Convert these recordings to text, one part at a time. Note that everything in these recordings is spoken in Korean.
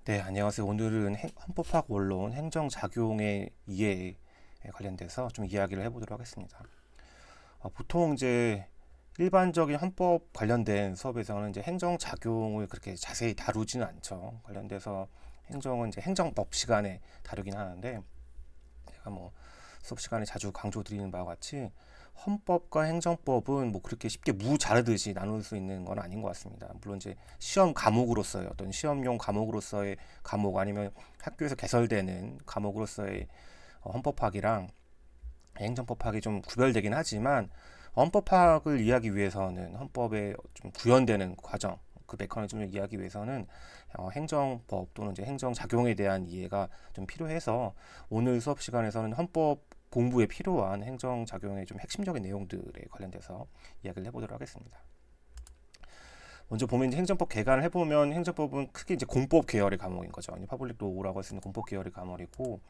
네, 안녕하세요. 오늘은 헌법학 원론 행정작용의 이해에 관련돼서 좀 이야기를 해보도록 하겠습니다. 보통 이제 일반적인 헌법 관련된 수업에서는 이제 행정작용을 그렇게 자세히 다루지는 않죠. 관련돼서 행정은 이제 행정법 시간에 다루긴 하는데, 제가 뭐 수업 시간에 자주 강조드리는 바와 같이 헌법과 행정법은 뭐 그렇게 쉽게 무 자르듯이 나눌 수 있는 건 아닌 것 같습니다. 물론 이제 시험 과목으로서의 어떤 시험용 과목으로서의 과목 아니면 학교에서 개설되는 과목으로서의 헌법학이랑 행정법학이 좀 구별되긴 하지만 헌법학을 이해하기 위해서는 헌법에 좀 구현되는 과정 그 메커니즘을 이해하기 위해서는 행정법 또는 이제 행정작용에 대한 이해가 좀 필요해서 오늘 수업 시간에서는 헌법 공부에 필요한 행정작용의 좀 핵심적인 내용들에 관련돼서 이야기를 해보도록 하겠습니다. 먼저 보면 이제 행정법 개관을 해보면 행정법은 크게 이제 공법 계열의 과목인 거죠. 파블릭 로우라고 할 수 있는 공법 계열의 과목이고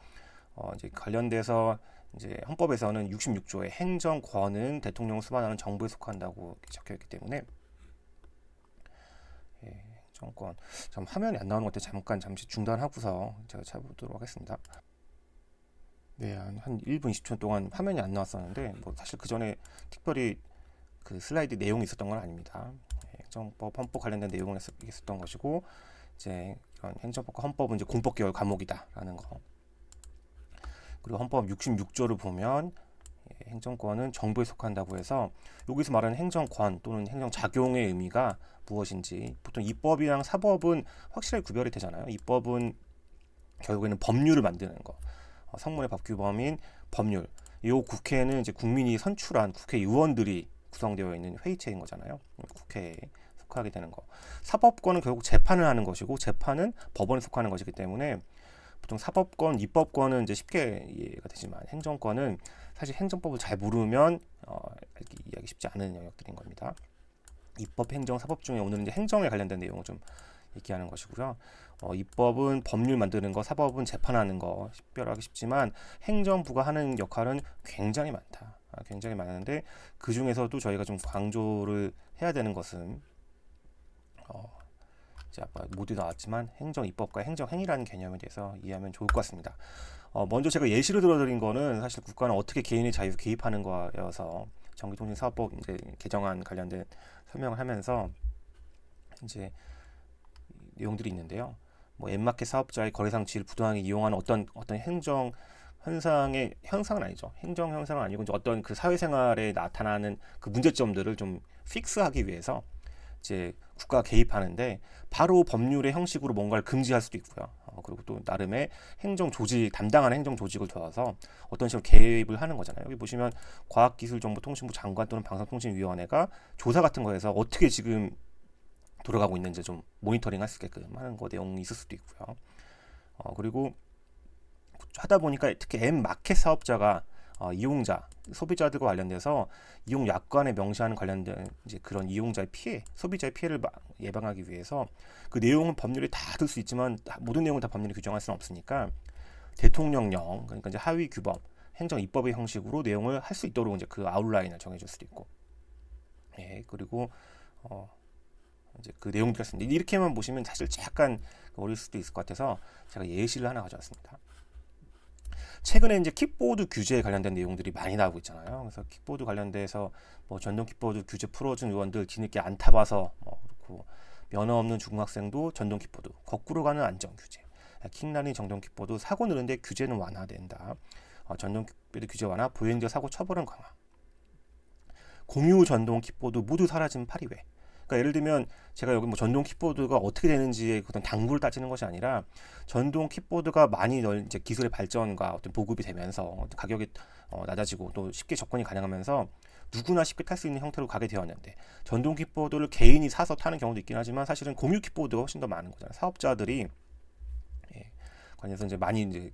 이제 관련돼서 이제 헌법에서는 66조의 행정권은 대통령 수반하는 정부에 속한다고 적혀 있기 때문에 행정권 참 화면이 안 나오는 것 같아 잠시 중단하고서 제가 찾아보도록 하겠습니다. 네, 한 1분 20초 동안 화면이 안 나왔었는데 뭐 사실 그 전에 특별히 그 슬라이드 내용이 있었던 건 아닙니다. 행정법 헌법 관련된 내용을 있었던 것이고 이제 이런 행정법과 헌법은 이제 공법 계열 과목이다라는 거. 그리고 헌법 66조를 보면 행정권은 정부에 속한다고 해서 여기서 말하는 행정권 또는 행정작용의 의미가 무엇인지 보통 입법이랑 사법은 확실하게 구별이 되잖아요. 입법은 결국에는 법률을 만드는 거. 성문의 법규범인 법률. 이 국회는 이제 국민이 선출한 국회의원들이 구성되어 있는 회의체인 거잖아요. 국회에 속하게 되는 거. 사법권은 결국 재판을 하는 것이고 재판은 법원에 속하는 것이기 때문에 보통 사법권, 입법권은 이제 쉽게 이해가 되지만 행정권은 사실 행정법을 잘 모르면 이해하기 쉽지 않은 영역들인 겁니다. 입법, 행정, 사법 중에 오늘은 이제 행정에 관련된 내용을 좀 얘기하는 것이고요. 입법은 법률 만드는 거, 사법은 재판하는 거 식별하기 쉽지만 행정부가 하는 역할은 굉장히 많다. 굉장히 많은데 그 중에서도 저희가 좀 강조를 해야 되는 것은 이제 아까 모두 나왔지만 행정 입법과 행정 행위라는 개념에 대해서 이해하면 좋을 것 같습니다. 먼저 제가 예시로 들어드린 거는 사실 국가는 어떻게 개인의 자유 개입하는 거여서 전기통신사업법 이제 개정안 관련된 설명을 하면서 이제 내용들이 있는데요. 뭐 앱마켓 사업자의 거래상 지위를 부당하게 이용하는 어떤 행정 현상은 아니죠. 행정 현상은 아니고 이제 어떤 그 사회생활에 나타나는 그 문제점들을 좀 픽스하기 위해서 이제 국가가 개입하는데 바로 법률의 형식으로 뭔가를 금지할 수도 있고요. 그리고 또 나름의 행정 조직 담당하는 행정 조직을 두어서 어떤 식으로 개입을 하는 거잖아요. 여기 보시면 과학기술정보통신부 장관 또는 방송통신위원회가 조사 같은 거에서 어떻게 지금 돌아가고 있는지 좀 모니터링 할 수 있게끔 하는 거 내용이 있을 수도 있고요. 그리고 하다 보니까 특히 앱 마켓 사업자가 이용자, 소비자들과 관련돼서 이용 약관에 명시하는 관련된 이제 그런 이용자의 피해, 소비자의 피해를 예방하기 위해서 그 내용은 법률에 다 들 수 있지만 모든 내용을 다 법률에 규정할 수는 없으니까 대통령령, 그러니까 이제 하위 규범, 행정 입법의 형식으로 내용을 할 수 있도록 이제 그 아웃라인을 정해줄 수도 있고, 그리고 어, 이제 그 내용들이 있습니다. 이렇게만 보시면 사실 약간 어려울 수도 있을 것 같아서 제가 예시를 하나 가져왔습니다. 최근에 이제 킥보드 규제에 관련된 내용들이 많이 나오고 있잖아요. 그래서 킥보드 관련돼서 뭐 전동 킥보드 규제 풀어준 의원들 뒤늦게 안 타봐서 그렇고 면허 없는 중학생도 전동 킥보드 거꾸로 가는 안전 규제, 킥라니 전동 킥보드 사고 느는데 규제는 완화된다. 전동 킥보드 규제 완화, 보행자 사고 처벌은 강화. 공유 전동 킥보드 모두 사라진 파리회. 그러니까 예를 들면 제가 여기 뭐 전동 킥보드가 어떻게 되는지의 어떤 당부를 따지는 것이 아니라 전동 킥보드가 많이 이제 기술의 발전과 어떤 보급이 되면서 가격이 낮아지고 또 쉽게 접근이 가능하면서 누구나 쉽게 탈 수 있는 형태로 가게 되었는데 전동 킥보드를 개인이 사서 타는 경우도 있긴 하지만 사실은 공유 킥보드가 훨씬 더 많은 거잖아요. 사업자들이 관해서 이제 많이 이제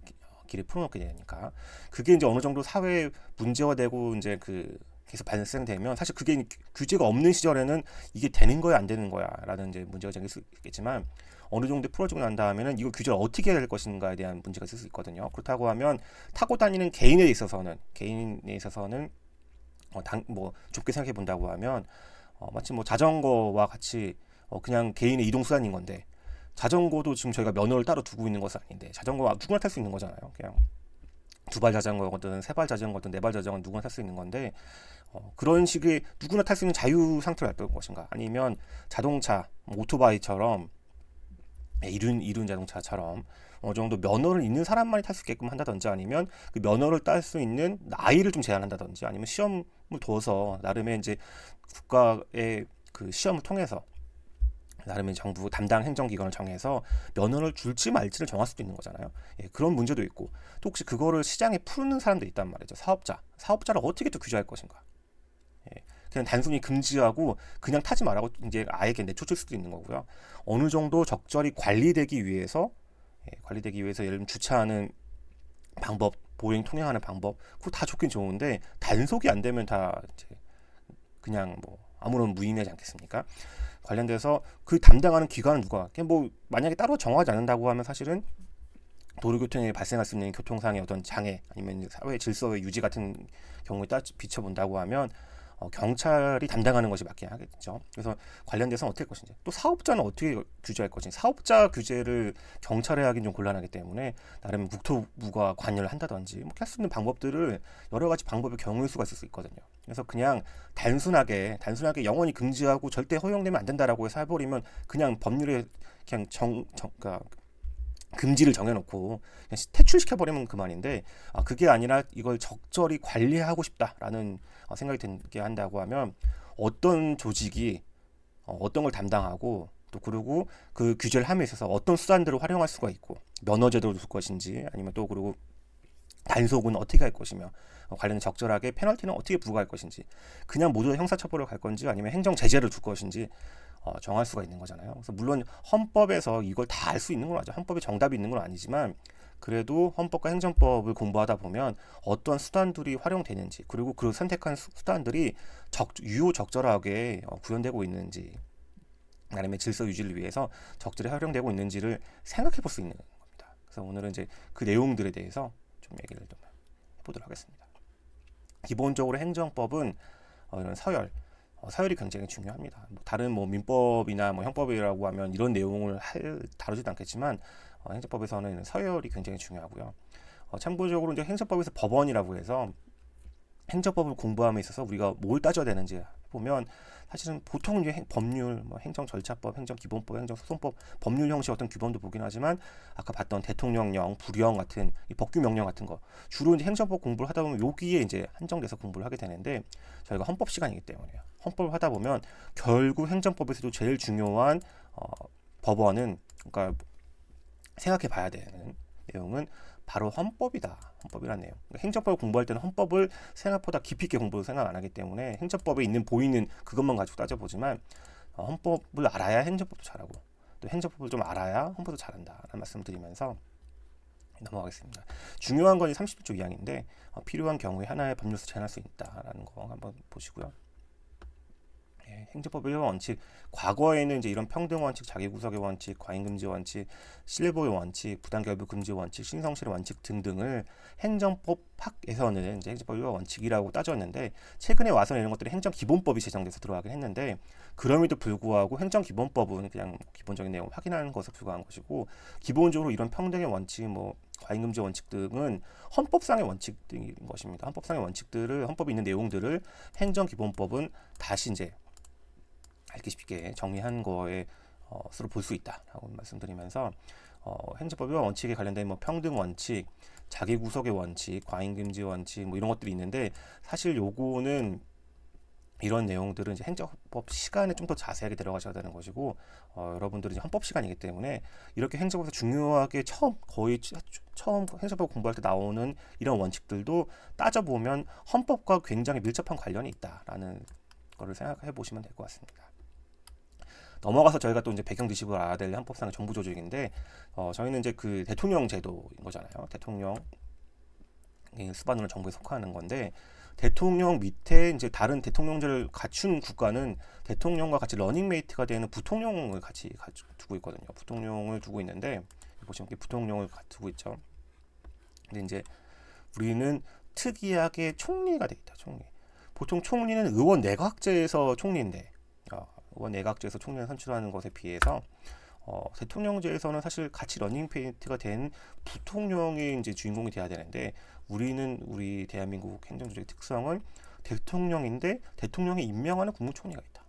길에 풀어놓게 되니까 그게 이제 어느 정도 사회 문제화되고 이제 그 계속 발생되면 사실 그게 규제가 없는 시절에는 이게 되는 거야 안 되는 거야라는 이제 문제가 생길 수 있겠지만 어느 정도 풀어지고 난 다음에는 이거 규제를 어떻게 해야 될 것인가에 대한 문제가 있을 수 있거든요. 그렇다고 하면 타고 다니는 개인에 있어서는 뭐 좁게 생각해 본다고 하면 마치 뭐 자전거와 같이 그냥 개인의 이동 수단인 건데 자전거도 지금 저희가 면허를 따로 두고 있는 것은 아닌데 자전거 누구나 탈 수 있는 거잖아요. 그냥 두 발 자전거든 세 발 자전거든 네 발 자전거는 누구나 탈 수 있는 건데 그런 식의 누구나 탈 수 있는 자유 상태로 할 것인가 아니면 자동차 오토바이처럼 이륜 자동차처럼 어느 정도 면허를 있는 사람만이 탈 수 있게끔 한다든지 아니면 그 면허를 딸 수 있는 나이를 좀 제한한다든지 아니면 시험을 둬서 나름의 이제 국가의 그 시험을 통해서 나름의 정부 담당 행정기관을 정해서 면허를 줄지 말지를 정할 수도 있는 거잖아요. 예, 그런 문제도 있고 또 혹시 그거를 시장에 푸는 사람도 있단 말이죠. 사업자를 어떻게 또 규제할 것인가. 예, 그냥 단순히 금지하고 그냥 타지 말라고 이제 아예 내쫓을 수도 있는 거고요. 어느 정도 적절히 관리되기 위해서 예를 들면 주차하는 방법, 보행 통행하는 방법, 그거 다 좋긴 좋은데 단속이 안 되면 다 이제 그냥 뭐 아무런 무의미하지 않겠습니까? 관련돼서 그 담당하는 기관은 누가? 그냥 뭐 만약에 따로 정하지 않는다고 하면 사실은 도로교통에 발생할 수 있는 교통상의 어떤 장애 아니면 사회 질서의 유지 같은 경우에 비춰본다고 하면 경찰이 담당하는 것이 맞긴 하겠죠. 그래서 관련돼서 어떻게 할 것인지 또 사업자는 어떻게 규제할 것인지 사업자 규제를 경찰에 하긴 좀 곤란하기 때문에 나름 국토부가 관여를 한다든지 뭐 할 수 있는 방법들을 여러 가지 방법의 경우일 수가 있을 수 있거든요. 그래서 그냥 단순하게 영원히 금지하고 절대 허용되면 안 된다라고 해서 해버리면 그냥 법률에 그냥 그러니까 금지를 정해놓고 그냥 퇴출시켜버리면 그만인데 그게 아니라 이걸 적절히 관리하고 싶다라는 생각이 들게 한다고 하면 어떤 조직이 어떤 걸 담당하고 또 그리고 그 규제를 함에 있어서 어떤 수단들을 활용할 수가 있고 면허제도를 둘 것인지 아니면 또 그리고 단속은 어떻게 할 것이며 관련해 적절하게 페널티는 어떻게 부과할 것인지 그냥 모두 형사처벌을 갈 건지 아니면 행정 제재를 둘 것인지 정할 수가 있는 거잖아요. 그래서 물론 헌법에서 이걸 다 알 수 있는 건 아니죠. 헌법에 정답이 있는 건 아니지만 그래도 헌법과 행정법을 공부하다 보면 어떤 수단들이 활용되는지 그리고 그 선택한 수단들이 유효적절하게 구현되고 있는지 나름의 질서 유지를 위해서 적절히 활용되고 있는지를 생각해 볼 수 있는 겁니다. 그래서 오늘은 이제 그 내용들에 대해서 좀 얘기를 좀 해보도록 하겠습니다. 기본적으로 행정법은 이런 서열이 굉장히 중요합니다. 다른 민법이나 형법이라고 하면 이런 내용을 다루지도 않겠지만 행정법에서는 서열이 굉장히 중요하고요. 참고적으로 이제 행정법에서 법원이라고 해서 행정법을 공부함에 있어서 우리가 뭘 따져야 되는지 보면 사실은 보통 이제 법률, 행정절차법, 행정기본법, 행정소송법, 법률 형식 어떤 규범도 보긴 하지만 아까 봤던 대통령령, 불령 같은 이 법규 명령 같은 거 주로 이제 행정법 공부를 하다 보면 여기에 이제 한정돼서 공부를 하게 되는데 저희가 헌법 시간이기 때문에요. 헌법을 하다 보면 결국 행정법에서도 제일 중요한 법원은 그러니까 생각해 봐야 되는 내용은 바로 헌법이라는 내용. 그러니까 행정법을 공부할 때는 헌법을 생각보다 깊이 있게 공부를 생각 안 하기 때문에 행정법에 보이는 그것만 가지고 따져보지만 헌법을 알아야 행정법도 잘하고 또 행정법을 좀 알아야 헌법도 잘한다라는 말씀을 드리면서 넘어가겠습니다. 중요한 건 31조 2항인데 필요한 경우에 하나의 법률에서 제한할 수 있다라는 거 한번 보시고요. 행정법 일반 원칙, 과거에는 이제 이런 평등 원칙, 자기구속의 원칙, 과잉금지 원칙, 신뢰보호 원칙, 부당결부 금지 원칙, 신성실의 원칙 등등을 행정법학에서는 이제 행정법 일반 원칙이라고 따졌는데 최근에 와서는 이런 것들이 행정기본법이 제정돼서 들어가긴 했는데 그럼에도 불구하고 행정기본법은 그냥 기본적인 내용을 확인하는 것에 불과한 것이고 기본적으로 이런 평등의 원칙, 과잉금지 원칙 등은 헌법상의 원칙들인 것입니다. 헌법상의 원칙들을 헌법에 있는 내용들을 행정기본법은 다시 이제 알기 쉽게 정리한 거에 서로 볼 수 있다라고 말씀드리면서 행정법과 원칙에 관련된 평등 원칙, 자기구속의 원칙, 과잉금지 원칙 이런 것들이 있는데 사실 요거는 이런 내용들은 이제 행정법 시간에 좀 더 자세하게 들어가셔야 되는 것이고 여러분들은 이제 헌법 시간이기 때문에 이렇게 행정법에서 중요하게 거의 처음 행정법 공부할 때 나오는 이런 원칙들도 따져보면 헌법과 굉장히 밀접한 관련이 있다라는 거를 생각해 보시면 될 것 같습니다. 넘어가서 저희가 또 이제 배경 지식을 알아야 될 헌법상의 정부 조직인데 저희는 이제 그 대통령 제도인 거잖아요. 대통령 수반으로 정부에 속하는 건데 대통령 밑에 이제 다른 대통령제를 갖춘 국가는 대통령과 같이 러닝메이트가 되는 부통령을 같이 두고 있거든요. 부통령을 두고 있는데 보시면 이렇게 부통령을 두고 있죠. 근데 이제 우리는 특이하게 총리가 돼 있다. 총리. 보통 총리는 의원 내각제에서 총리인데 의원 내각제에서 총리를 선출하는 것에 비해서 대통령제에서는 사실 같이 러닝페이트가 된 부통령이 이제 주인공이 돼야 되는데 우리 대한민국 행정조직의 특성은 대통령인데 대통령이 임명하는 국무총리가 있다.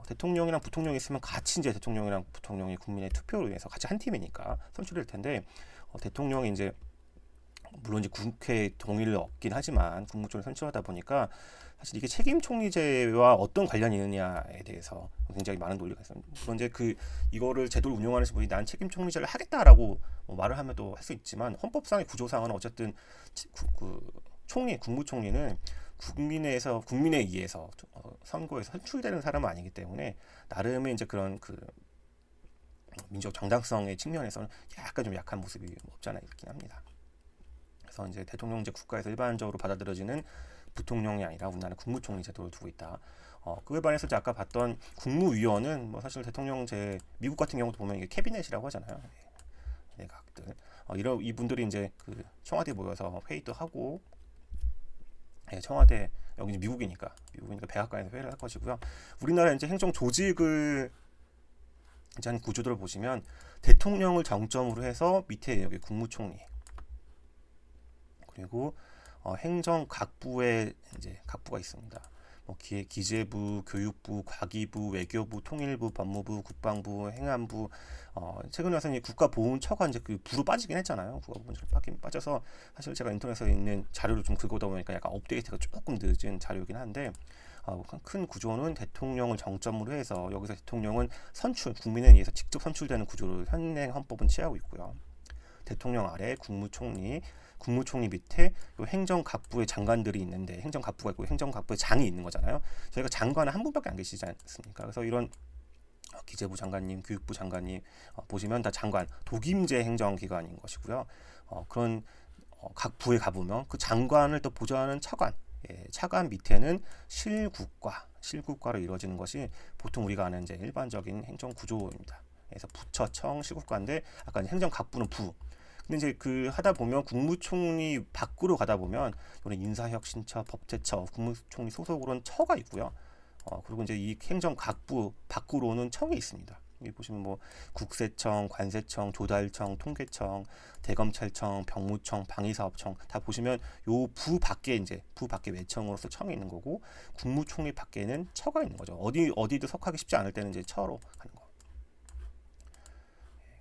대통령이랑 부통령이 있으면 같이 이제 대통령이랑 부통령이 국민의 투표로 인해서 같이 한 팀이니까 선출될 텐데 대통령이 이제 물론 이제 국회 동의를 얻긴 하지만 국무총리 선출하다 보니까 사실 이게 책임 총리제와 어떤 관련이 있느냐에 대해서 굉장히 많은 논리가 있어요. 물론 이제 이거를 제도를 운영하는 분이 난 책임 총리제를 하겠다라고 말을 하면도 할 수 있지만 헌법상의 구조상은 어쨌든 국무총리는 국민에 의해서 선거에서 선출되는 사람은 아니기 때문에 나름의 이제 그런 민족 정당성의 측면에서는 약간 좀 약한 모습이 없지 않아 있긴 합니다. 그래서 이제 대통령제 국가에서 일반적으로 받아들여지는 부통령이 아니라 우리나라는 국무총리 제도를 두고 있다. 그에 반해서 이제 아까 봤던 국무위원은 뭐 사실 대통령제 미국 같은 경우도 보면 이게 캐비넷이라고 하잖아요. 내각들 이런 이분들이 이제 청와대에 모여서 회의도 하고 청와대 여기 미국이니까 백악관에서 회의를 할 것이고요. 우리나라 이제 행정 조직을 이제 한 구조들을 보시면 대통령을 정점으로 해서 밑에 여기 국무총리 그리고 행정 각부에 이제 각부가 있습니다. 뭐 기재부, 교육부, 과기부, 외교부, 통일부, 법무부, 국방부, 행안부. 최근에 와서 이제 국가보훈처가 이제 부로 빠지긴 했잖아요. 국가보훈처로 빠져서 사실 제가 인터넷에 있는 자료를 좀 긁어다 보니까 약간 업데이트가 조금 늦은 자료이긴 한데 큰 구조는 대통령을 정점으로 해서 여기서 대통령은 국민에 의해서 직접 선출되는 구조를 현행 헌법은 취하고 있고요. 대통령 아래 국무총리 밑에 행정각부의 장관들이 있는데 행정각부가 있고 행정각부의 장이 있는 거잖아요. 저희가 장관은 한 분밖에 안 계시지 않습니까? 그래서 이런 기재부 장관님, 교육부 장관님 보시면 다 장관, 독임제 행정기관인 것이고요. 그런 각 부에 가보면 그 장관을 또 보좌하는 차관, 차관 밑에는 실국과로 이루어지는 것이 보통 우리가 아는 이제 일반적인 행정 구조입니다. 그래서 부처청, 실국과인데 아까 행정각부는 부. 근데 이제 하다 보면 국무총리 밖으로 가다 보면 인사혁신처, 법제처, 국무총리 소속으로는 처가 있고요. 그리고 이제 이 행정각부 밖으로는 청이 있습니다. 여기 보시면 뭐 국세청, 관세청, 조달청, 통계청, 대검찰청, 병무청, 방위사업청 다 보시면 요 부 밖에 외청으로서 청이 있는 거고 국무총리 밖에는 처가 있는 거죠. 어디도 속하기 쉽지 않을 때는 이제 처로 가는 거.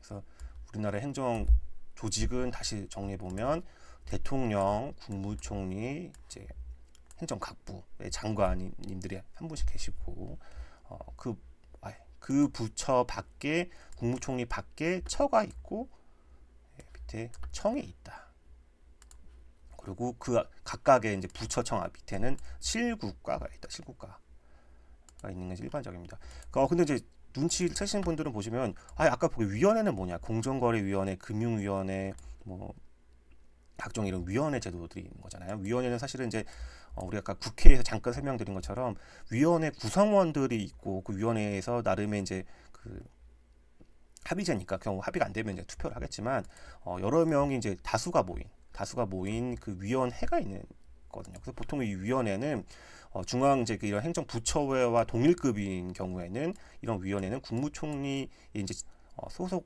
그래서 우리나라 행정 조직은 다시 정리해 보면 대통령, 국무총리, 이제 행정각부의 장관님들이 한 분씩 계시고 그 부처 밖에 국무총리 밖에 처가 있고 밑에 청이 있다. 그리고 그 각각의 이제 부처청 밑에는 실국과가 있다. 실국과가 있는 것이 일반적입니다. 근데 이제 눈치 채시는 분들은 보시면 아까 보기 위원회는 뭐냐? 공정거래위원회, 금융위원회, 뭐 각종 이런 위원회 제도들이 있는 거잖아요. 위원회는 사실은 이제 우리가 아까 국회에서 잠깐 설명드린 것처럼 위원회 구성원들이 있고 그 위원회에서 나름의 이제 합의제니까 경우 합의가 안 되면 이제 투표를 하겠지만 여러 명이 이제 다수가 모인 그 위원회가 있는 거거든요. 그래서 보통 이 위원회는 중앙 이제 이런 행정 부처와 동일급인 경우에는 이런 위원회는 국무총리 이제 소속은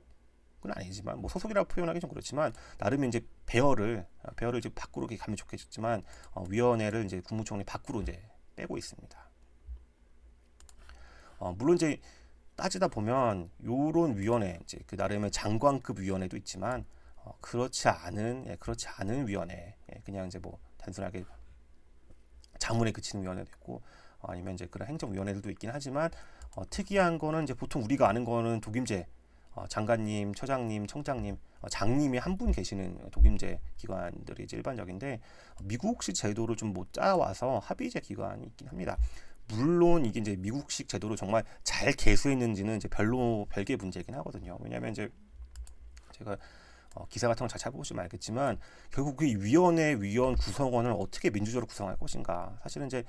아니지만 뭐 소속이라고 표현하기 좀 그렇지만 나름의 이제 배열을 이제 밖으로 가면 좋겠지만 위원회를 이제 국무총리 밖으로 이제 빼고 있습니다. 물론 이제 따지다 보면 요런 위원회 이제 나름의 장관급 위원회도 있지만 그렇지 않은 위원회 그냥 이제 뭐 단순하게 자문에 그치는 위원회도 있고 아니면 이제 그런 행정위원회들도 있긴 하지만 특이한 거는 이제 보통 우리가 아는 거는 독임제 장관님, 처장님, 청장님, 장님이 한 분 계시는 독임제 기관들이 이제 일반적인데 미국식 제도를 좀 못 짜와서 합의제 기관이 있긴 합니다. 물론 이게 이제 미국식 제도를 정말 잘 개수했는지는 이제 별개 문제이긴 하거든요. 왜냐하면 이제 제가 기사 같은 거 잘 찾아보시면 알겠지만 결국 그 위원회 위원 구성원을 어떻게 민주적으로 구성할 것인가. 사실은 이제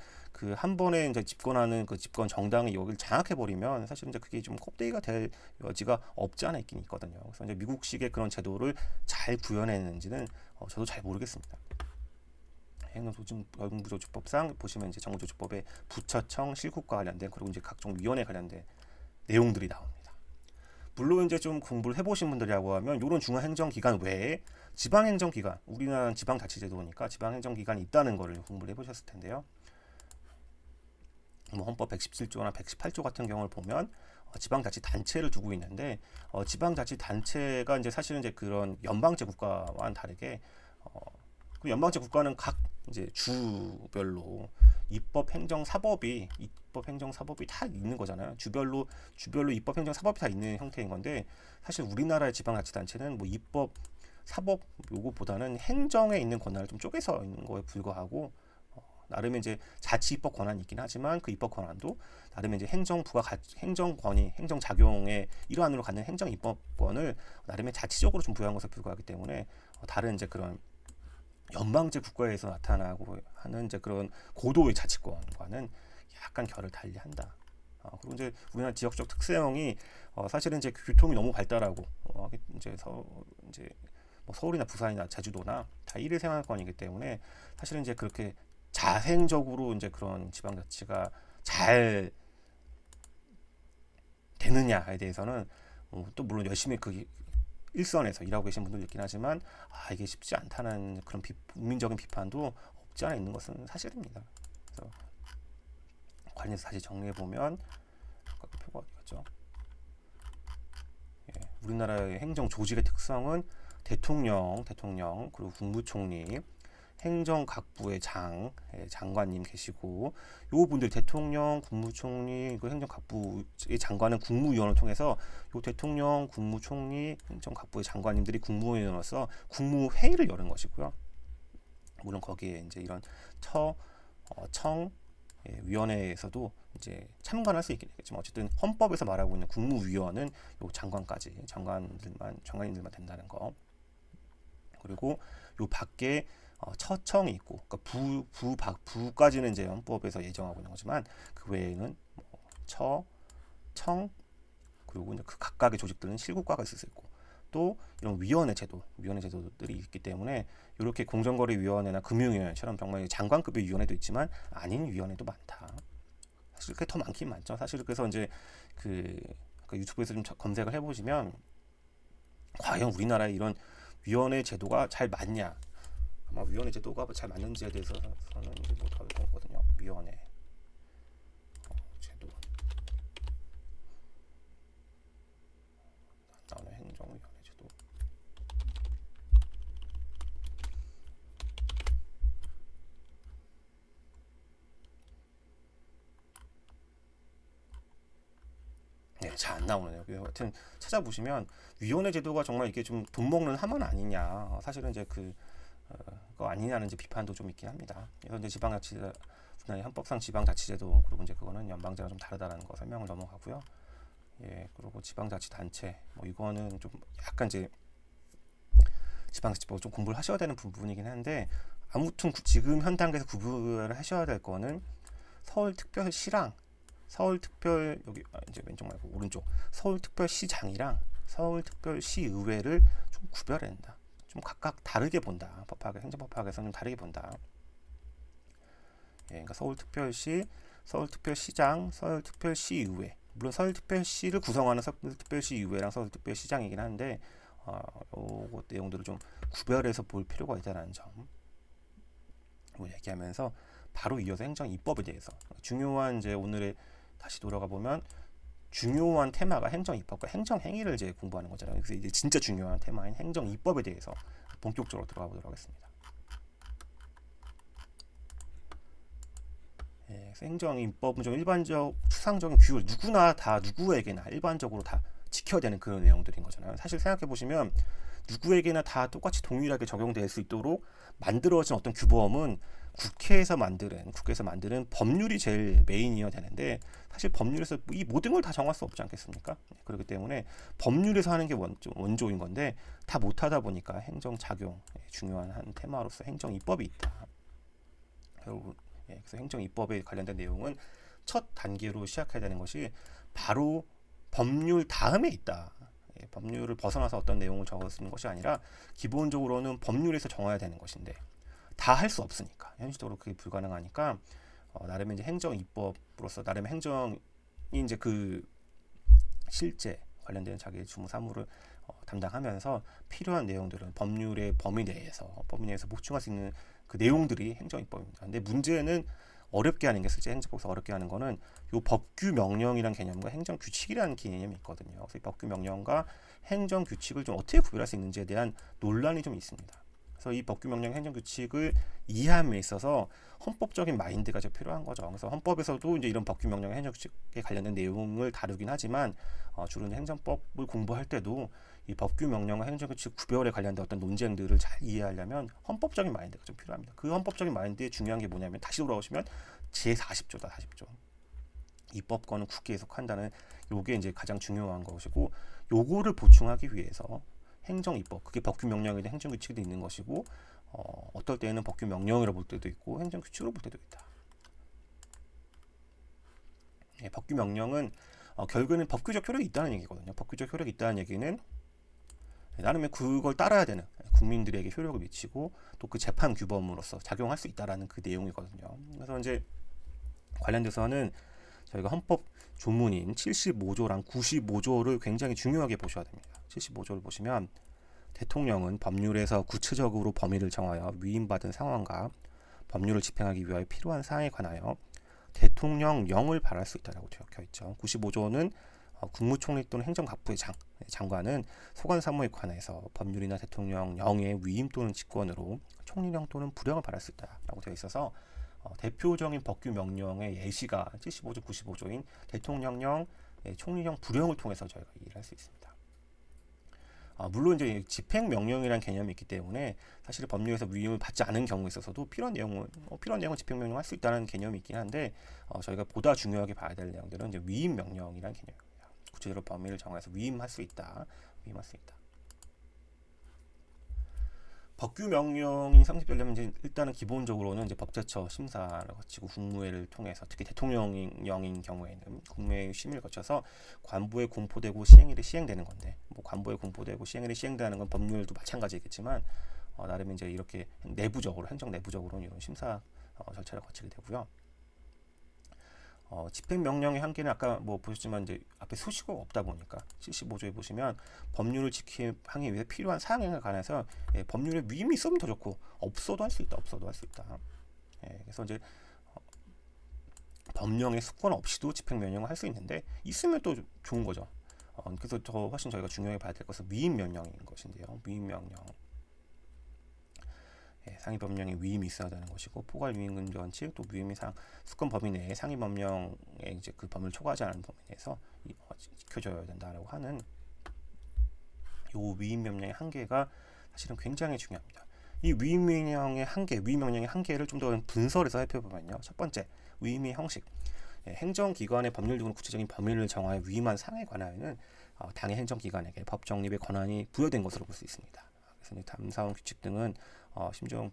한 번에 이제 집권하는 집권 정당이 여기를 장악해 버리면 사실은 이제 그게 좀 껍데기가 될 여지가 없지 않아 있긴 있거든요. 그래서 이제 미국식의 그런 제도를 잘 구현했는지는 저도 잘 모르겠습니다. 행정조직법상 보시면 이제 부처청, 실국과 관련된 그리고 이제 각종 위원회 관련된 내용들이 나옵니다. 물론 이제 좀 공부를 해보신 분들이라고 하면 이런 중앙행정기관 외에 지방행정기관, 우리나라는 지방자치제도니까 지방행정기관이 있다는 거를 공부를 해보셨을 텐데요. 뭐 헌법 117조나 118조 같은 경우를 보면 지방자치단체를 두고 있는데 지방자치단체가 이제 사실은 이제 그런 연방제 국가와는 다르게 그 연방제 국가는 각 이제 주별로 입법, 행정, 사법이 다 있는 거잖아요. 주별로 입법, 행정, 사법이 다 있는 형태인 건데 사실 우리나라의 지방자치단체는 뭐 입법, 사법 요거보다는 행정에 있는 권한을 좀 쪼개서 있는 거에 불과하고 나름의 이제 자치 입법 권한이 있긴 하지만 그 입법 권한도 나름의 이제 행정 권위, 행정 작용의 일환으로 갖는 행정 입법권을 나름의 자치적으로 좀 부여한 것에 불과하기 때문에 다른 이제 그런 연방제 국가에서 나타나고 하는 이제 그런 고도의 자치권과는 약간 결을 달리한다. 그리고 이제 우리나라 지역적 특성이 사실은 이제 교통이 너무 발달하고 이제 뭐 서울이나 부산이나 제주도나 다 일일 생활권이기 때문에 사실은 이제 그렇게 자생적으로 이제 그런 지방자치가 잘 되느냐에 대해서는 또 물론 열심히 그 일선에서 일하고 계신 분들도 있긴 하지만 이게 쉽지 않다는 그런 국민적인 비판도 없지 않아 있는 것은 사실입니다. 그래서 관련해서 다시 정리해 보면 아까 그 표가 어디 갔죠? 우리나라의 행정 조직의 특성은 대통령 그리고 국무총리, 행정각부의 장관님 계시고 요 분들 대통령, 국무총리, 그 행정각부의 장관은 국무위원을 통해서 요 대통령, 국무총리, 행정각부의 장관님들이 국무위원으로서 국무회의를 여는 것이고요. 물론 거기에 이제 이런 청 위원회에서도 이제 참관할 수 있긴 하겠지만 어쨌든 헌법에서 말하고 있는 국무위원은 요 장관님들만 된다는 거. 그리고 요 밖에 처청이 있고, 그러니까 부까지는 이제 헌법에서 예정하고 있는 거지만 그 외에는 청, 그리고 이제 그 각각의 조직들은 실국과가 있을 수 있고, 또 이런 위원회 제도들이 있기 때문에 이렇게 공정거래위원회나 금융위원회처럼 정말 장관급의 위원회도 있지만 아닌 위원회도 많다. 사실 그게 더 많긴 많죠. 사실 그래서 이제 그 유튜브에서 좀 검색을 해보시면 과연 우리나라의 이런 위원회 제도가 잘 맞냐? 아마 위원회 제도가 잘 맞는지에 대해서는 이제 못 할 거거든요. 위원회 제도 나오는 행정위원회 제도. 네, 잘 안 나오네요. 하여튼 찾아보시면 위원회 제도가 정말 이게 좀 돈 먹는 함은 아니냐. 사실은 이제 그거 아니냐는 이제 비판도 좀 있긴 합니다. 그래서 이제 우리나라 헌법상 지방자치제도 그리고 이제 그거는 연방제랑 좀 다르다는 거 설명을 넘어가고요. 그리고 지방자치단체 뭐 이거는 좀 약간 이제 지방자치법 좀 공부를 하셔야 되는 부분이긴 한데 아무튼 지금 현 단계에서 구분을 하셔야 될 거는 서울특별시랑 여기 이제 왼쪽 말고 오른쪽 서울특별시장이랑 서울특별시의회를 좀 구별해야 된다. 좀 각각 다르게 본다. 행정법학에서는 다르게 본다. 그러니까 서울특별시, 서울특별시장, 서울특별시의회. 물론 서울특별시를 구성하는 서울특별시의회랑 서울특별시장이긴 한데 요거 내용들을 좀 구별해서 볼 필요가 있다는 점 얘기하면서 바로 이어서 행정입법에 대해서 중요한 이제 오늘의 다시 돌아가 보면 중요한 테마가 행정입법과 행정행위를 이제 공부하는 거잖아요. 그래서 이제 진짜 중요한 테마인 행정입법에 대해서 본격적으로 들어가 보도록 하겠습니다. 그래서 행정입법은 좀 추상적인 규율 누구에게나 일반적으로 다 지켜야 되는 그런 내용들인 거잖아요. 사실 생각해 보시면 누구에게나 다 똑같이 동일하게 적용될 수 있도록 만들어진 어떤 규범은 국회에서 만드는 법률이 제일 메인이어야 되는데 사실 법률에서 이 모든 걸 다 정할 수 없지 않겠습니까? 그렇기 때문에 법률에서 하는 게 원조인 건데 다 못하다 보니까 행정작용 중요한 한 테마로서 행정입법이 있다. 그래서 행정입법에 관련된 내용은 첫 단계로 시작해야 되는 것이 바로 법률 다음에 있다. 법률을 벗어나서 어떤 내용을 적어 쓰는 것이 아니라 기본적으로는 법률에서 정해야 되는 것인데 다 할 수 없으니까 현실적으로 그게 불가능하니까 나름의 이제 행정입법으로서 나름의 행정이 이제 그 실제 관련된 자기의 주무 사무를 담당하면서 필요한 내용들은 법률의 범위 내에서 보충할 수 있는 그 내용들이 행정입법입니다. 근데 문제는 어렵게 하는 게 실제 행정법에서 어렵게 하는 거는 요 법규 명령이라는 개념과 행정 규칙이라는 개념이 있거든요. 그래서 이 법규 명령과 행정 규칙을 좀 어떻게 구별할 수 있는지에 대한 논란이 좀 있습니다. 그래서 이 법규 명령 행정 규칙을 이해함에 있어서 헌법적인 마인드가 좀 필요한 거죠. 그래서 헌법에서도 이제 이런 법규 명령 행정 규칙에 관련된 내용을 다루긴 하지만 주로 이제 행정법을 공부할 때도 이 법규 명령과 행정 규칙 구별에 관련된 어떤 논쟁들을 잘 이해하려면 헌법적인 마인드가 좀 필요합니다. 그 헌법적인 마인드에 중요한 게 뭐냐면 다시 돌아오시면 제40조다. 40조. 입법권은 국회에 속한다는 요게 이제 가장 중요한 것이고 요거를 보충하기 위해서 행정입법, 그게 법규 명령이든 행정규칙도 있는 것이고 어떨 때는 법규 명령이라고 볼 때도 있고 행정규칙으로 볼 때도 있다. 법규 명령은 결국에는 법규적 효력이 있다는 얘기거든요. 법규적 효력이 있다는 얘기는 나름의 그걸 따라야 되는 국민들에게 효력을 미치고 또 그 재판 규범으로서 작용할 수 있다라는 그 내용이거든요. 그래서 이제 관련돼서는 저희가 헌법 조문인 75조랑 95조를 굉장히 중요하게 보셔야 됩니다. 75조를 보시면 대통령은 법률에서 구체적으로 범위를 정하여 위임받은 상황과 법률을 집행하기 위하여 필요한 사항에 관하여 대통령령을 발할 수 있다고 적혀 있죠. 95조는 국무총리 또는 행정각부의 장관은 소관 사무에 관해서 법률이나 대통령령의 위임 또는 직권으로 총리령 또는 부령을 발할 수 있다라고 되어 있어서 대표적인 법규 명령의 예시가 75조, 95조인 대통령령, 총리령, 부령을 통해서 저희가 이해를 할 수 있습니다. 물론 이제 집행명령이라는 개념이 있기 때문에 사실 법률에서 위임을 받지 않은 경우에 있어서도 필요한 내용은 집행명령 할 수 있다는 개념이 있긴 한데 저희가 보다 중요하게 봐야 될 내용들은 이제 위임명령이라는 개념입니다. 구체적으로 범위를 정해서 위임할 수 있다. 법규 명령이 성립되려면 이제 일단은 기본적으로는 이제 법제처 심사를 거치고 국무회를 통해서 특히 대통령령인 경우에는 국무회의 심의를 거쳐서 관부에 공포되고 시행일이 시행되는 건데 관부에 공포되고 시행일이 시행되는 건 법률도 마찬가지겠지만 나름 이제 이렇게 내부적으로 행정 내부적으로는 이런 심사 절차를 거치게 되고요. 집행명령의 한계는 아까 보셨지만 이제 앞에 수식어가 없다 보니까 75조에 보시면 법률을 지키기 위해 필요한 사항에 관해서 법률에 위임이 있으면 더 좋고 없어도 할 수 있다. 그래서 이제 법령의 수권 없이도 집행명령을 할 수 있는데 있으면 또 좋은 거죠. 그래서 더 훨씬 저희가 중요하게 봐야 될 것은 위임명령인 것인데요. 위임명령. 상위 법령에 위임이 있어야 되는 것이고 포괄 위임 금지 원칙 또 위임이 수권 범위 내에 상위 법령에 이제 그 범위를 초과하지 않은 범위 내에서 지켜져야 된다라고 하는 요 위임 명령의 한계가 사실은 굉장히 중요합니다. 이 위임 명령의 한계를 좀 더 분설해서 살펴보면요. 첫 번째, 위임의 형식. 행정기관의 법률 등으로 구체적인 범위를 정하여 위임한 사항에 관하여는 당의 행정기관에게 법 정립의 권한이 부여된 것으로 볼 수 있습니다. 그래서 담사원 규칙 등은 심지어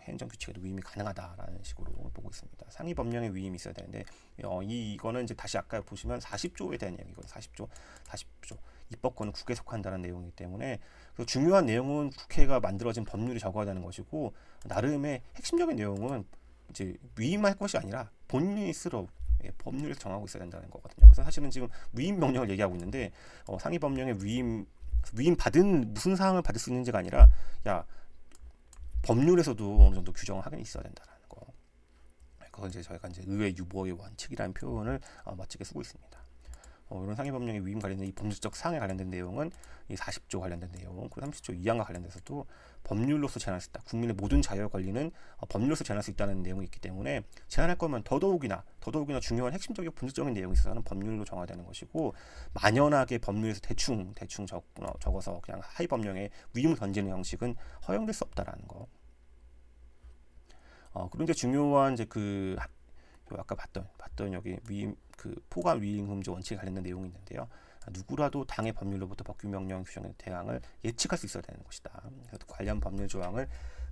행정 규칙에도 위임이 가능하다라는 식으로 보고 있습니다. 상위 법령에 위임이 있어야 되는데 이거는 이제 다시 아까 보시면 40조에 대한 얘기거든요. 40조 입법권은 국회에 속한다는 내용이기 때문에 그 중요한 내용은 국회가 만들어진 법률이 적어야 되는 것이고 나름의 핵심적인 내용은 이제 위임할 것이 아니라 본인이 스스로 법률에서 정하고 있어야 된다는 거거든요. 그래서 사실은 지금 위임 명령을 얘기하고 있는데 상위 법령에 위임 받은 무슨 사항을 받을 수 있는지가 아니라 법률에서도 어느 정도 규정을 하긴 있어야 된다라는 거. 그건 이제 저희가 이제 의회 유보의 원칙이라는 표현을 멋지게 쓰고 있습니다. 이런 상위 법령의 위임 관련된 이 법률적 사항에 관련된 내용은 이 40조 관련된 내용, 그리고 30조 2항과 관련돼서도 법률로서 제한할 수 있다. 국민의 모든 자유와 권리는 법률로서 제한할 수 있다는 내용이 있기 때문에 제한할 거면 더더욱이나 중요한 핵심적이고 본질적인 내용이 있어서는 법률로 정해야 되는 것이고 만연하게 법률에서 대충 적어서 그냥 하위 법령에 위임을 던지는 형식은 허용될 수 없다라는 거. 그리고 이제 중요한 이제 아까 봤던 여기 위임 포괄 위임 금지 원칙에 관련된 내용이 있는데요. 누구라도 당의 법률로부터 법규 명령 규정의 대항을 예측할 수 있어야 되는 것이다. 그래서 관련 법률 조항을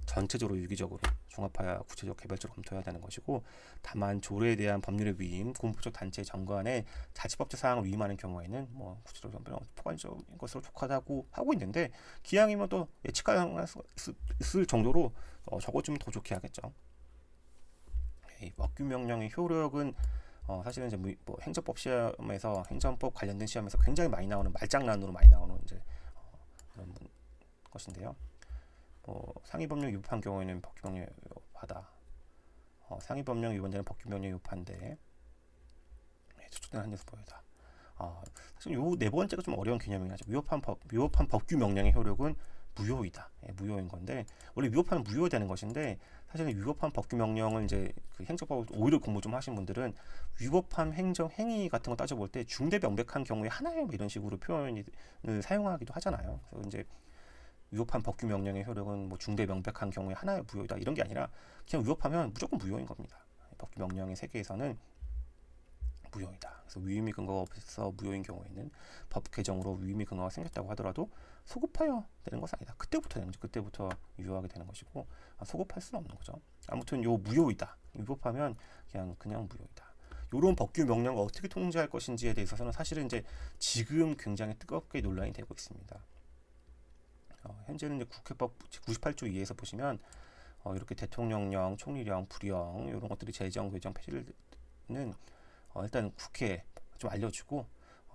전체적으로 유기적으로 종합하여 구체적 개별적으로 검토해야 되는 것이고 다만 조례에 대한 법률의 위임, 공포적 단체 정관의 자치법제 사항을 위임하는 경우에는 구체적 포괄적인 것으로 촉하다고 하고 있는데 기왕이면 또 예측할 수 있을 정도로 적어주면 더 좋게 하겠죠. 이 법규 명령의 효력은 사실은 이제 뭐 행정법 시험에서 행정법 관련된 시험에서 굉장히 많이 나오는 말장난으로 많이 나오는 이제 그런 것인데요. 상위법령 위반한 경우에는 법규명령 위반하다. 상위법령 위반되는 법규명령 위반인데 추측된 한정수 보유다. 사실 요 네 번째가 좀 어려운 개념이긴 하죠. 위법한 법규명령의 효력은 무효이다. 무효인 건데 원래 위법하면 무효되는 것인데 사실은 위법한 법규명령을 이제 그 행정법 오히려 공부 좀 하신 분들은 위법한 행정 행위 같은 거 따져볼 때 중대 명백한 경우에 하나요 뭐 이런 식으로 표현을 사용하기도 하잖아요. 그래서 이제 위법한 법규명령의 효력은 뭐 중대 명백한 경우에 하나의 무효이다 이런 게 아니라 그냥 위법하면 무조건 무효인 겁니다. 법규명령의 세계에서는 무효이다. 그래서 위임이 근거가 없어서 무효인 경우에는 법 개정으로 위임이 근거가 생겼다고 하더라도 소급하여 되는 것은 아니다. 그때부터 되는 거죠. 그때부터 유효하게 되는 것이고 소급할 수는 없는 거죠. 아무튼 요 무효이다. 위법하면 그냥 무효이다. 이런 법규 명령을 어떻게 통제할 것인지에 대해서는 사실은 이제 지금 굉장히 뜨겁게 논란이 되고 있습니다. 현재는 이제 국회법 98조 2에서 보시면 이렇게 대통령령, 총리령, 부령 이런 것들이 제정, 규정, 폐지는 일단 국회에 좀 알려주고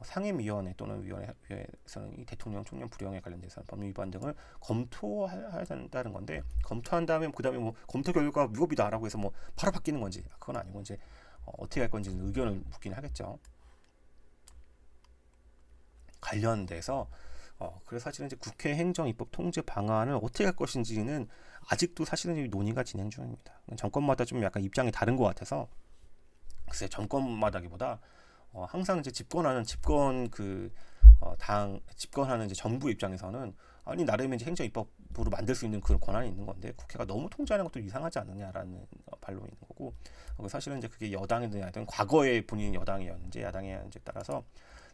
상임위원회 또는 위원회에서는 이 대통령, 총령, 부령에 관련돼서 법률 위반 등을 검토해야 된다는 건데 검토한 다음에 그다음에 뭐 검토 결과 위법이다라고 해서 뭐 바로 바뀌는 건지 그건 아니고 이제 어떻게 할 건지 의견을 묻긴 하겠죠. 관련돼서 그래서 사실은 이제 국회 행정입법 통제 방안을 어떻게 할 것인지는 아직도 사실은 논의가 진행 중입니다. 정권마다 좀 약간 입장이 다른 것 같아서 글쎄 정권마다기보다 항상 이제 집권하는 이제 정부 입장에서는 아니 나름의 이제 행정입법으로 만들 수 있는 그런 권한이 있는 건데 국회가 너무 통제하는 것도 이상하지 않느냐라는 반론이 있는 거고 사실은 이제 그게 여당이든 과거에 본인이 여당이었는지 야당이었는지에 따라서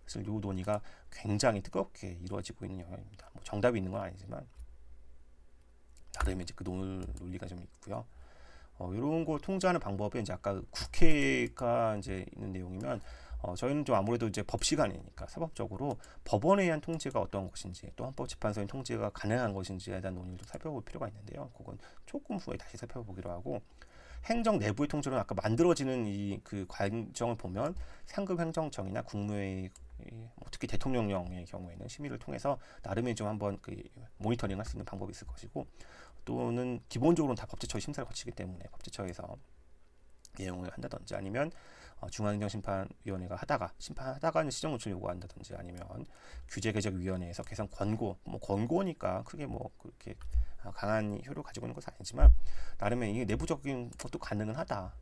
사실 이 논의가 굉장히 뜨겁게 이루어지고 있는 영역입니다. 뭐 정답이 있는 건 아니지만 나름의 이제 그 논리가 좀 있고요. 이런 거 통제하는 방법이 이제 아까 국회가 이제 있는 내용이면 저희는 좀 아무래도 이제 법 시간이니까 사법적으로 법원에 의한 통제가 어떤 것인지 또 헌법재판소의 통제가 가능한 것인지에 대한 논의를 좀 살펴볼 필요가 있는데요. 그건 조금 후에 다시 살펴보기로 하고 행정 내부의 통제는 아까 만들어지는 이 그 과정을 보면 상급 행정청이나 국무회의 특히 대통령령의 경우에는 심의를 통해서 나름의 좀 한번 그 모니터링할 수 있는 방법이 있을 것이고 또는 기본적으로는 다 법제처의 심사를 거치기 때문에 법제처에서 예용을 한다든지 아니면 중앙행정심판위원회가 심판하다가 시정 노출 요구한다든지 아니면 규제개정위원회에서 개선 권고 권고니까 크게 뭐 그렇게 강한 효력을 가지고 있는 것은 아니지만 나름의 이 내부적인 것도 가능은 하다.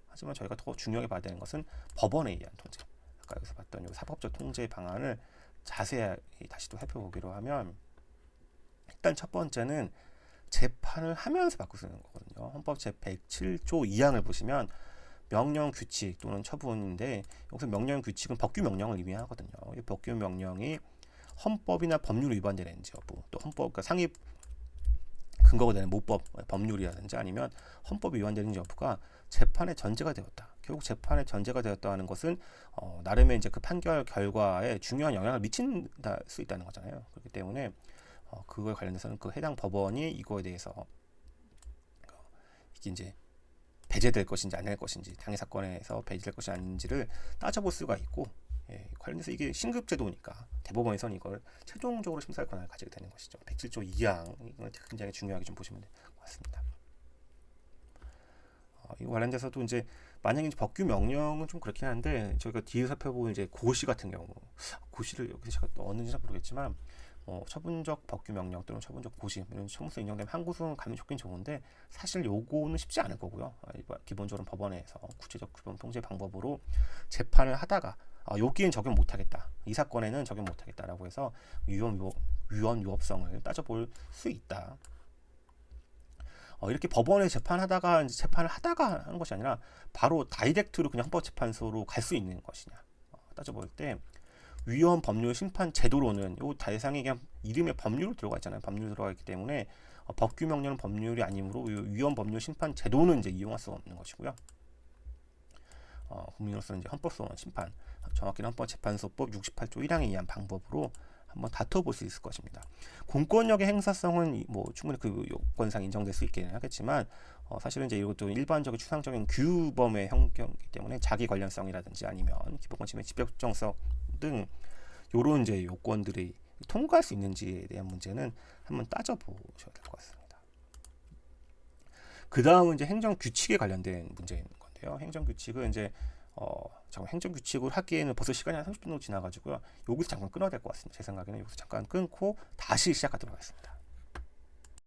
하지만 저희가 더 중요하게 봐야 되는 것은 법원에 의한 통제. 아까 여기서 봤던 이 사법적 통제 방안을 자세히 다시 또 살펴보기로 하면 일단 첫 번째는 재판을 하면서 바꿔 쓰는 거거든요. 헌법 제107조 2항을 보시면 명령 규칙 또는 처분인데 여기서 명령 규칙은 법규 명령을 의미하거든요. 이 법규 명령이 헌법이나 법률 위반되는지 여부, 또 헌법 그러니까 상위 근거가 되는 모법 법률이라든지 아니면 헌법이 위반되는지 여부가 재판의 전제가 되었다. 결국 재판의 전제가 되었다 하는 것은 나름의 이제 그 판결 결과에 중요한 영향을 미친다 수 있다는 거잖아요. 그렇기 때문에 그거에 관련해서는 그 해당 법원이 이거에 대해서 이게 이제 배제될 것인지 안 될 것인지 당해 사건에서 배제될 것이 아닌지를 따져볼 수가 있고 관련해서 이게 신급제도니까 대법원에서는 이걸 최종적으로 심사할 권한을 가지게 되는 것이죠. 107조 2항 이걸 굉장히 중요하게 좀 보시면 될 것 같습니다. 이 관련돼서도 이제 만약에 이제 법규 명령은 좀 그렇긴 한데 저희가 뒤에 살펴보면 이제 고시 같은 경우 고시를 여기서 제가 얻는지 잘 모르겠지만 처분적 법규 명령 또는 처분적 고시 이런 청구서 인정되면 항고소는 가면 좋긴 좋은데 사실 요거는 쉽지 않을 거고요. 기본적으로 법원에서 구체적 규범 통제 방법으로 재판을 하다가 여기엔 적용 못하겠다. 이 사건에는 적용 못하겠다라고 해서 위헌 위법성을 따져볼 수 있다. 이렇게 법원에 재판을 하다가 하는 것이 아니라 바로 다이렉트로 그냥 헌법재판소로 갈 수 있는 것이냐 따져볼 때 위헌 법률 심판 제도로는 요 대상이 그냥 이름에 법률로 들어가 있잖아요. 법률 들어가 있기 때문에 법규 명령은 법률이 아니므로 위헌 법률 심판 제도는 이제 이용할 수가 없는 것이고요. 국민으로서는 이제 헌법소원 심판 정확히는 헌법재판소법 68조 1항에 의한 방법으로 한번 다퉈볼 수 있을 것입니다. 공권력의 행사성은 뭐 충분히 그 요건상 인정될 수 있기는 하겠지만 사실은 이제 이것도 일반적인 추상적인 규범의 형경이기 때문에 자기 관련성이라든지 아니면 기본권 침해 집약정성 등 요런 이제 요건들이 통과할 수 있는지에 대한 문제는 한번 따져보셔야 될 것 같습니다. 그 다음은 이제 행정 규칙에 관련된 문제인 건데요. 행정 규칙은 이제 잠깐 행정 규칙을 하기에는 벌써 시간이 한 30분 정도 지나가지고요. 여기서 잠깐 끊어야 될 것 같습니다. 제 생각에는 여기서 잠깐 끊고 다시 시작하도록 하겠습니다.